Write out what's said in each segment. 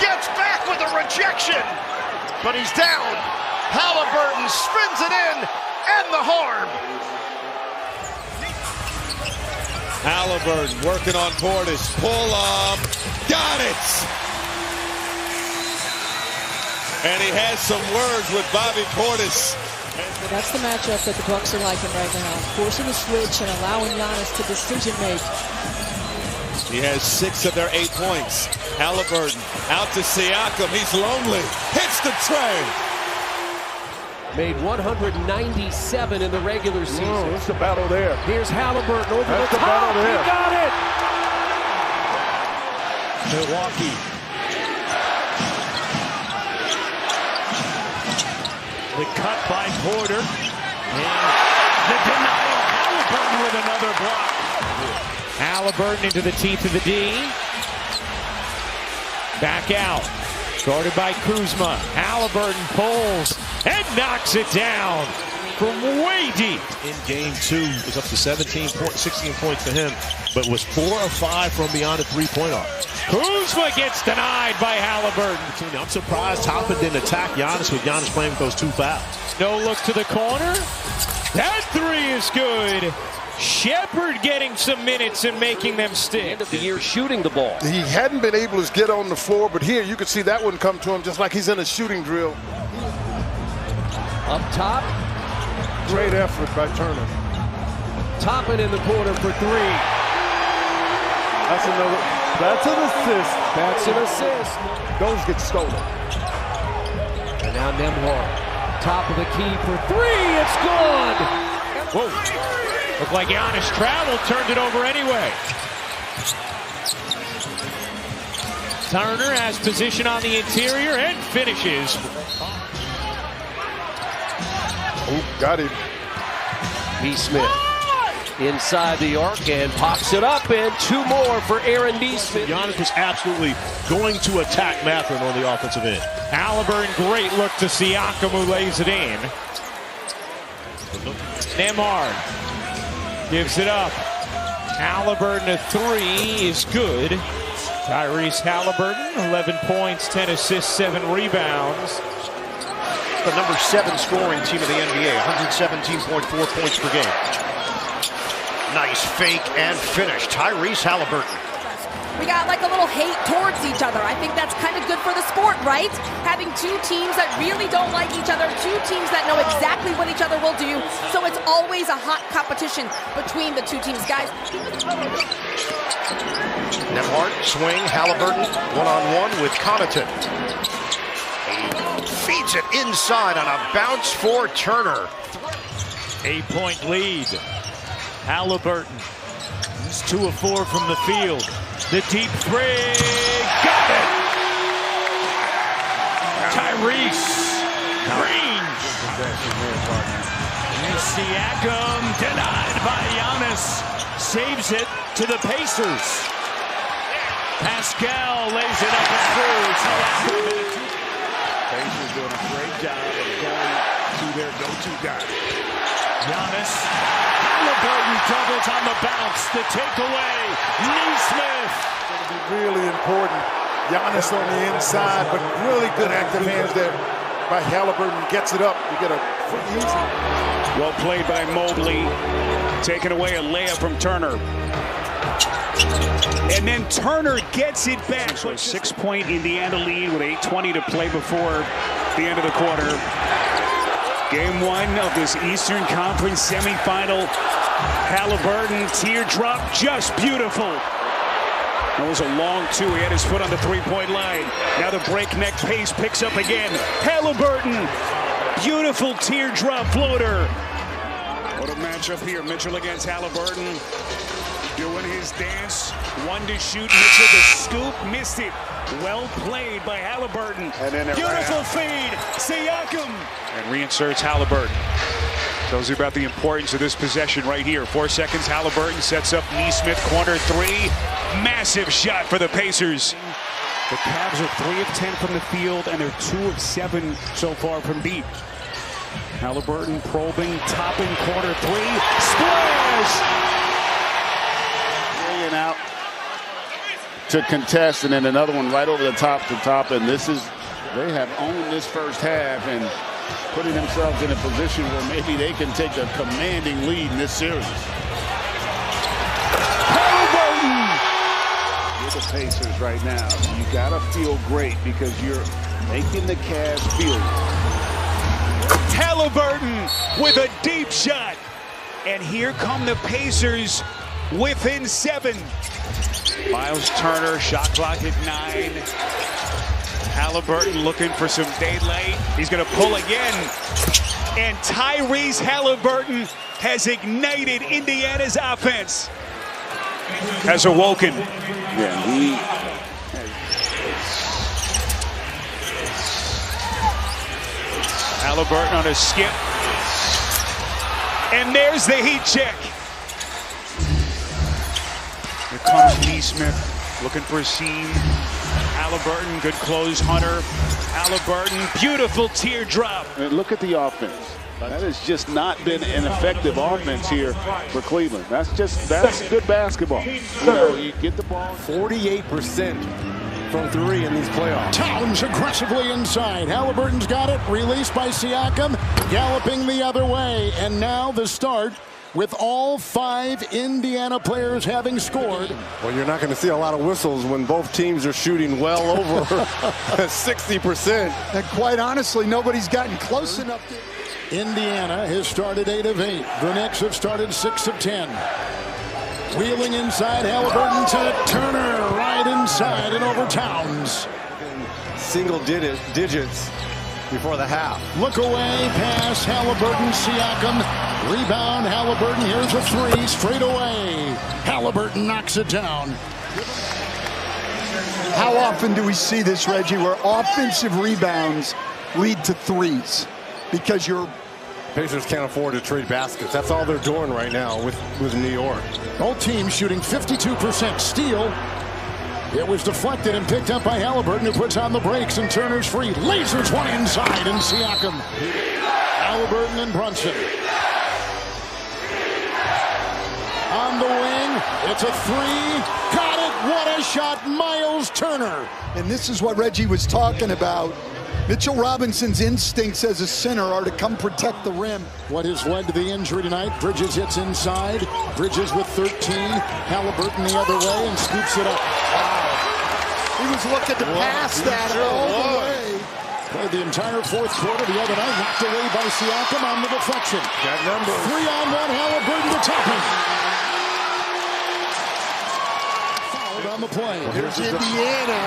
gets back with a rejection, but he's down. Halliburton spins it in, and the harm. Halliburton working on Portis. Pull up. Got it. And he has some words with Bobby Portis. That's the matchup that the Bucks are liking right now. Forcing the switch and allowing Giannis to decision make. He has 6 of their 8 points. Halliburton out to Siakam. He's lonely. Hits the tray. Made 197 in the regular season. Oh, it's a battle there. Here's Halliburton over That's the top. Battle there. He got it. Milwaukee. The cut by Porter. And the denial. Halliburton with another block. Halliburton into the teeth of the D. Back out. Guarded by Kuzma. Halliburton pulls and knocks it down from way deep. In game 2, it was up to 16 points for him, but was 4 of 5 from beyond a three-point arc. Kuzma gets denied by Halliburton. I'm surprised Toppin didn't attack Giannis with Giannis playing with those 2 fouls. No look to the corner. That 3 is good. Shepard getting some minutes and making them stick. End of the year shooting the ball. He hadn't been able to get on the floor, but here you can see that wouldn't come to him, just like he's in a shooting drill. Up top. Great effort by Turner. Toppin in the corner for 3. That's an assist. That's an assist. Those get stolen. And now Nembhard. Top of the key for 3. It's good. Whoa. Looked like Giannis traveled, turned it over anyway. Turner has position on the interior and finishes. Ooh, got him. Nesmith inside the arc and pops it up, and 2 more for Aaron Nesmith. Giannis was absolutely going to attack Mathurin on the offensive end. Halliburton, great look to Siakam, who lays it in. Nembhard gives it up. Halliburton, a 3 is good. Tyrese Halliburton, 11 points, 10 assists, 7 rebounds. The number 7 scoring team of the NBA, 117.4 points per game. Nice fake and finish. Tyrese Halliburton. We got like a little hate towards each other. I think that's kind of good for the sport, right? Having 2 teams that really don't like each other, 2 teams that know exactly what each other will do. So it's always a hot competition between the 2 teams, guys. Nembhard, swing, Halliburton, one-on-one with Connaughton. He feeds it inside on a bounce for Turner. 8-point lead. Halliburton. He's 2 of 4 from the field. The deep 3. Got it! Tyrese Green. And Siakam denied by Giannis. Saves it to the Pacers. Pascal lays it up and through. Pacers doing a great job of going to their go-to guy. Giannis. Halliburton doubles on the bounce. The takeaway. Nesmith. It's going to be really important. Giannis on the inside, but really good active hands there by Halliburton. Gets it up. You get a easy. Well played by Mobley. Taking away a layup from Turner. And then Turner gets it back. So a 6-point Indiana lead with 8:20 to play before the end of the quarter. Game 1 of this Eastern Conference semifinal. Halliburton, teardrop, just beautiful. That was a long 2. He had his foot on the 3-point line. Now the breakneck pace picks up again. Halliburton, beautiful teardrop floater. What a matchup here. Mitchell against Halliburton. Doing his dance. 1 to shoot. Mitchell the scoop. Missed it. Well played by Halliburton. And then beautiful feed. Siakam. And reinserts Halliburton. Tells you about the importance of this possession right here. 4 seconds. Halliburton sets up Nesmith. Corner 3. Massive shot for the Pacers. The Cavs are 3 of 10 from the field, and they're 2 of 7 so far from deep. Halliburton probing, topping, corner 3. Splash! Out. to contest, and then another one right over the top. And this is, they have owned this first half and putting themselves in a position where maybe they can take a commanding lead in this series. With the Pacers right now, you gotta feel great because you're making the Cavs feel. Halliburton with a deep shot. And here come the Pacers within 7. Miles Turner, shot clock at 9. Halliburton looking for some daylight. He's going to pull again. And Tyrese Halliburton has ignited Indiana's offense. Has awoken. Yeah, he Halliburton on a skip. And there's the heat check. Here comes Neesmith looking for a seam. Halliburton, good close, Hunter. Halliburton, beautiful teardrop. And look at the offense. That has just not been an effective offense here for Cleveland. That's good basketball. You know, you get the ball. 48% from 3 in these playoffs. Towns aggressively inside. Halliburton's got it. Released by Siakam. Galloping the other way. And now the start with all 5 Indiana players having scored. Well, you're not going to see a lot of whistles when both teams are shooting well over 60%. And quite honestly, nobody's gotten close enough to... Indiana has started 8 of 8. The Knicks have started 6 of 10. Wheeling inside, Halliburton to Turner, right inside and over Towns. Single digits before the half. Look away, pass, Halliburton, Siakam. Rebound, Halliburton, here's a 3, straight away. Halliburton knocks it down. How often do we see this, Reggie, where offensive rebounds lead to 3s? Because your Pacers can't afford to trade baskets. That's all they're doing right now with New York. Both teams shooting 52% steal. It was deflected and picked up by Halliburton, who puts on the brakes, and Turner's free. Lasers one inside, and Siakam. Halliburton and Brunson. On the wing, it's a 3. Got it, what a shot, Miles Turner. And this is what Reggie was talking about. Mitchell Robinson's instincts as a center are to come protect the rim. What has led to the injury tonight? Bridges hits inside. Bridges with 13. Halliburton the other way and scoops it up. Wow. He was looking to pass that all the way. Played the entire 4th quarter the other night. Knocked away by Siakam on the deflection. Got numbers. 3-on-1, Halliburton to Toppin. Fouled on the play. Here's Indiana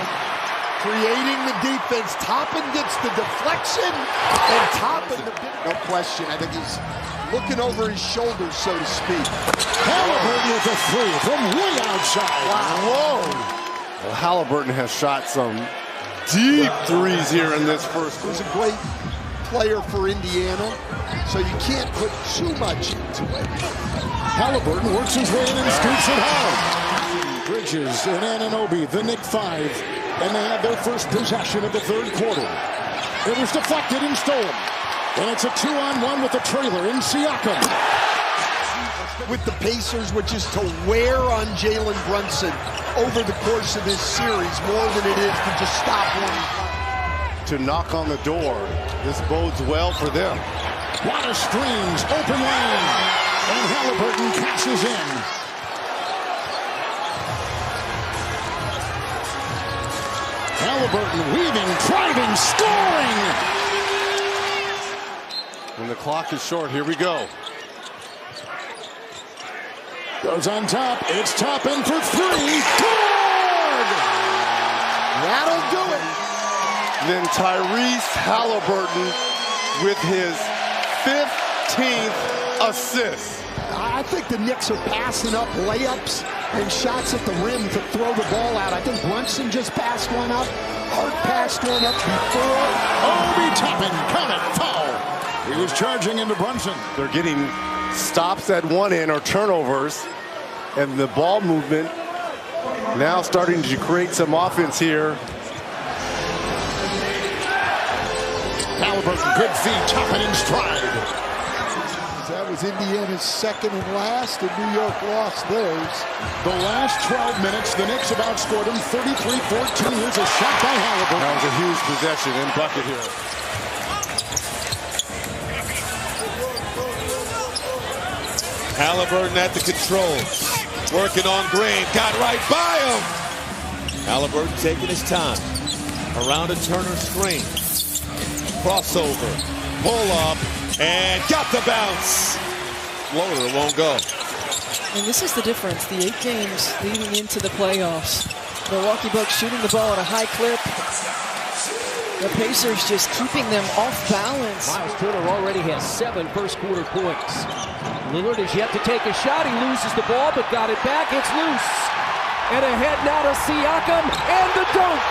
creating the defense. Toppin gets the deflection, and Toppin, no question, I think he's looking over his shoulders, so to speak. Halliburton with a 3 from way outside. Wow. Whoa. Well, Halliburton has shot some deep 3s here in this first quarter. He's a great player for Indiana, so you can't put too much into it. Halliburton works his way in and scoops it home. Bridges and Anunoby, the Knick 5. And they have their first possession of the 3rd quarter. It was deflected and stolen. And it's a 2-on-1 with the trailer in Siakam. With the Pacers, which is to wear on Jalen Brunson over the course of this series more than it is to just stop one. To knock on the door, this bodes well for them. Lot of screens, open lane. And Halliburton catches in. Halliburton weaving, driving, scoring! When the clock is short, here we go. Goes on top, it's Toppin for 3, good! That'll do it. Then Tyrese Halliburton with his 15th assist. I think the Knicks are passing up layups and shots at the rim to throw the ball out. I think Brunson just passed one up. Hart passed one up before. Obi Toppin, count it, foul. He was charging into Brunson. They're getting stops at one end or turnovers, and the ball movement now starting to create some offense here. Halliburton, good feed, Toppin in stride. That was was Indiana's second and last, and New York lost theirs. The last 12 minutes, the Knicks have outscored them 33-14. Here's a shot by Halliburton. That was a huge possession and bucket here. Halliburton at the controls. Working on Green. Got right by him. Halliburton taking his time. Around a Turner screen. Crossover. Pull up. And got the bounce. Floater won't go. And this is the difference. The 8 games leading into the playoffs. Milwaukee Bucks shooting the ball at a high clip. The Pacers just keeping them off balance. Miles Turner already has 7 first-quarter points. Lillard is yet to take a shot. He loses the ball, but got it back. It's loose. And ahead now to Siakam, and the dunk.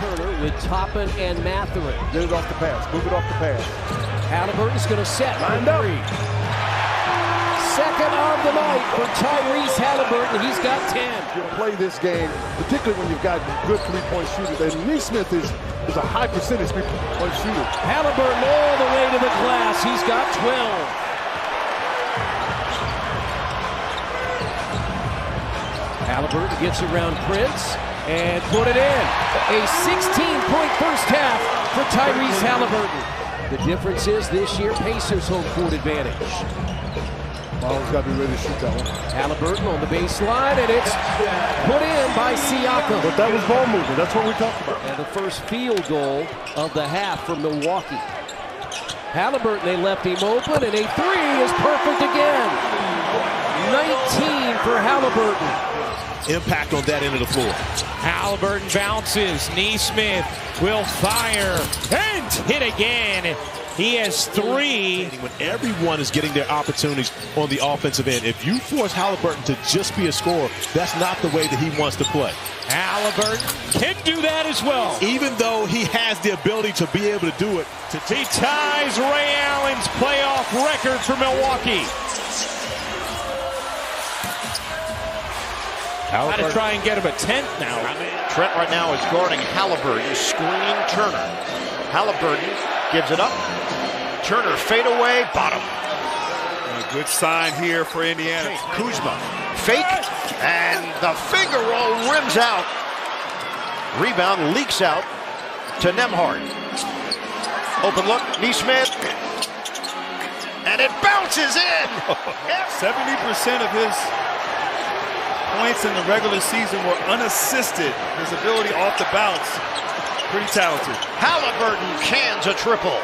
Turner with Toppin and Mathurin. Get it off the pass. Move it off the pass. Halliburton's going to set. Lined up. Second of the night for Tyrese Halliburton. He's got 10. You play this game, particularly when you've got good three-point shooters. And Nesmith is a high percentage three-point shooter. Halliburton all the way to the glass. He's got 12. Halliburton gets around Prince and put it in. A 16-point first half for Tyrese Halliburton. The difference is this year, Pacers home court advantage. Miles got to be ready to shoot that one. Halliburton on the baseline, and it's put in by Siakam. But that was ball movement. That's what we talked about. And the first field goal of the half for Milwaukee. Halliburton, they left him open, and a 3 is perfect again. 19 for Halliburton. Impact on that end of the floor. Halliburton bounces. Nesmith will fire and hit again. He has 3. When everyone is getting their opportunities on the offensive end, if you force Halliburton to just be a scorer, that's not the way that he wants to play. Halliburton can do that as well. Even though he has the ability to be able to do it. He ties Ray Allen's playoff record for Milwaukee. Got to try and get him a 10th now. Trent right now is guarding Halliburton, screening Turner. Halliburton gives it up. Turner fade away, bottom. A good sign here for Indiana. Kuzma fake, and the finger roll rims out. Rebound leaks out to Nembhard. Open look, Nesmith, and it bounces in. 70% of his points in the regular season were unassisted. His ability off the bounce, pretty talented. Halliburton cans a triple.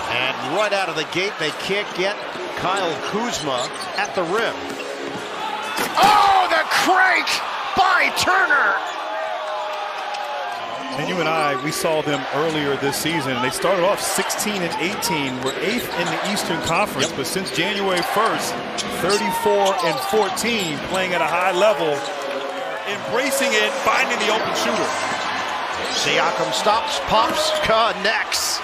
And right out of the gate, they can't get Kyle Kuzma at the rim. Oh, the crank by Turner. And you and I, we saw them earlier this season. They started off 16 and 18. We're 8th in the Eastern Conference, but since January 1st, 34 and 14, playing at a high level, embracing it, finding the open shooter. Siakam stops, pops, connects.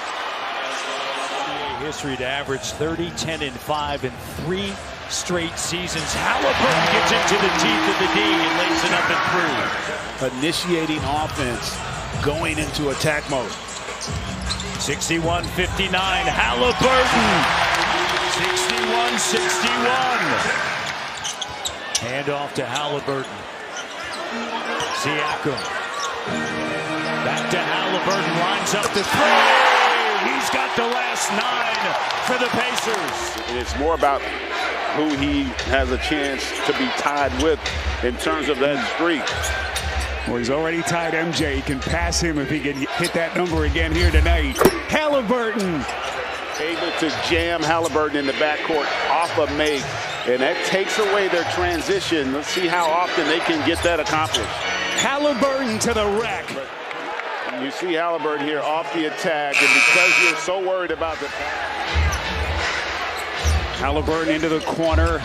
History to average 30, 10, and 5 in 3 straight seasons. Halliburton gets into the teeth of the D and lays it up and through. Initiating offense, going into attack mode. 61-59, Halliburton. 61-61. Hand off to Halliburton. Siakam. Back to Halliburton, lines up the 3. He's got the last 9 for the Pacers. It's more about who he has a chance to be tied with in terms of that streak. Well, he's already tied MJ. He can pass him if he can hit that number again here tonight. Halliburton. Able to jam Halliburton in the backcourt off of make, and that takes away their transition. Let's see how often they can get that accomplished. Halliburton to the rack. You see Halliburton here off the attack, and because you're so worried about the Halliburton into the corner.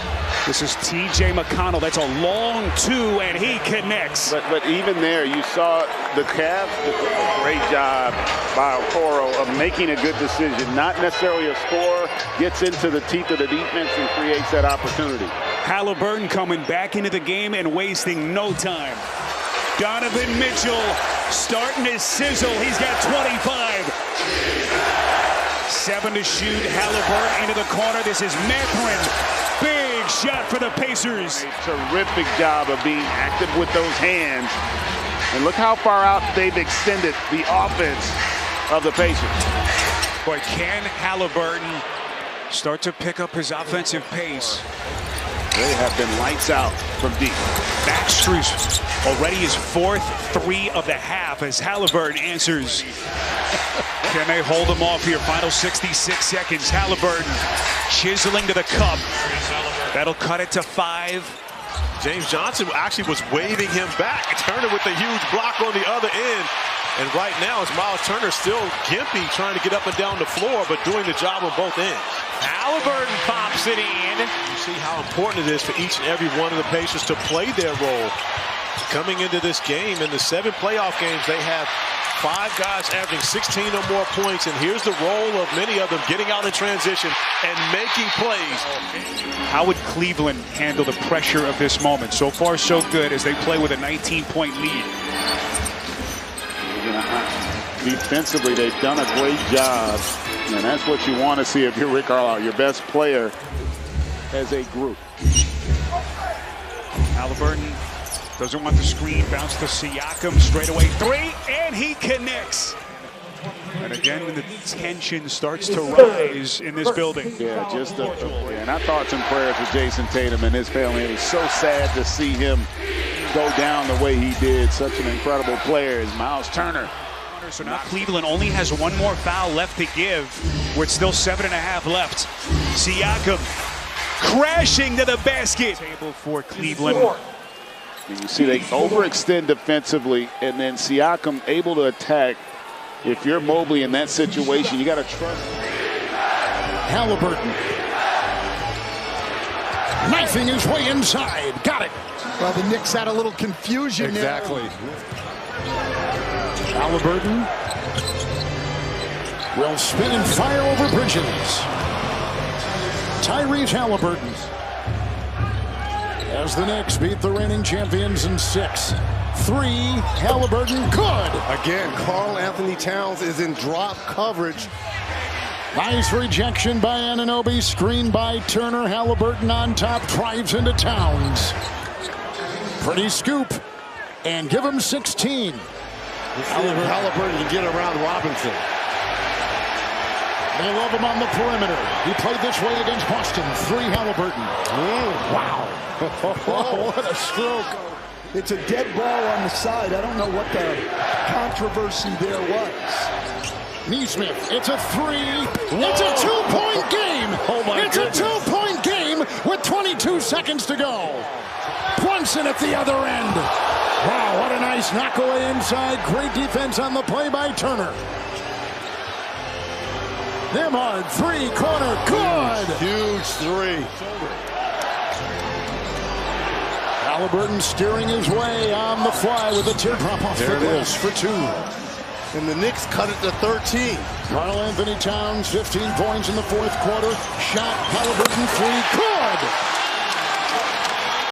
This is T.J. McConnell. That's a long 2, and he connects. But even there, you saw the Cavs did a great job by Okoro of making a good decision. Not necessarily a scorer, gets into the teeth of the defense and creates that opportunity. Halliburton coming back into the game and wasting no time. Donovan Mitchell starting his sizzle. He's got 25. 7 to shoot. Halliburton into the corner. This is Mathurin. Big shot for the Pacers. Terrific job of being active with those hands. And look how far out they've extended the offense of the Pacers. But can Halliburton start to pick up his offensive pace? They have been lights out from deep. Max Strus already his 4th 3 of the half as Halliburton answers. Can they hold him off here? Final 66 seconds. Halliburton chiseling to the cup. That'll cut it to 5. James Johnson actually was waving him back. Turner with a huge block on the other end. And right now, it's Miles Turner still gimpy, trying to get up and down the floor, but doing the job on both ends. Halliburton pops it in. You see how important it is for each and every one of the Pacers to play their role. Coming into this game, in the 7 playoff games, they have 5 guys averaging 16 or more points, and here's the role of many of them getting out in transition and making plays. How would Cleveland handle the pressure of this moment? So far, so good as they play with a 19-point lead. Defensively, they've done a great job, and that's what you want to see if you're Rick Carlisle, your best player as a group. Halliburton doesn't want the screen, bounce to Siakam, straight away 3, and he connects. And again, the tension starts to rise in this building. Yeah, and our thoughts and prayers with Jason Tatum and his family. It was so sad to see him go down the way he did. Such an incredible player as Miles Turner. So now Cleveland only has 1 more foul left to give, with still 7.5 left. Siakam crashing to the basket. Table for Cleveland. You see they overextend defensively, and then Siakam able to attack. If you're Mobley in that situation, you got to trust Halliburton knifing his way inside. Got it. Well, the Knicks had a little confusion exactly there. Halliburton will spin and fire over Bridges. Tyrese Halliburton as the Knicks beat the reigning champions in 6. 3, Halliburton good. Again, Karl Anthony Towns is in drop coverage. Nice rejection by Anunoby, screen by Turner. Halliburton on top, drives into Towns. Pretty scoop, and give him 16. Halliburton can get around Robinson. They love him on the perimeter. He played this way against Boston. 3, Halliburton. Wow. Oh, what a stroke. It's a dead ball on the side. I don't know what the controversy there was. Neesmith, it's a 3. It's a 2-point game. Oh my It's goodness. a 2-point game with 22 seconds to go. Brunson at the other end. Wow, what a nice knockaway inside. Great defense on the play by Turner. Nembhard, 3, corner, good. Huge 3. Halliburton steering his way on the fly with a teardrop off There the it glass is. for 2. And the Knicks cut it to 13. Karl Anthony Towns, 15 points in the 4th quarter. Shot, Halliburton, 3, good.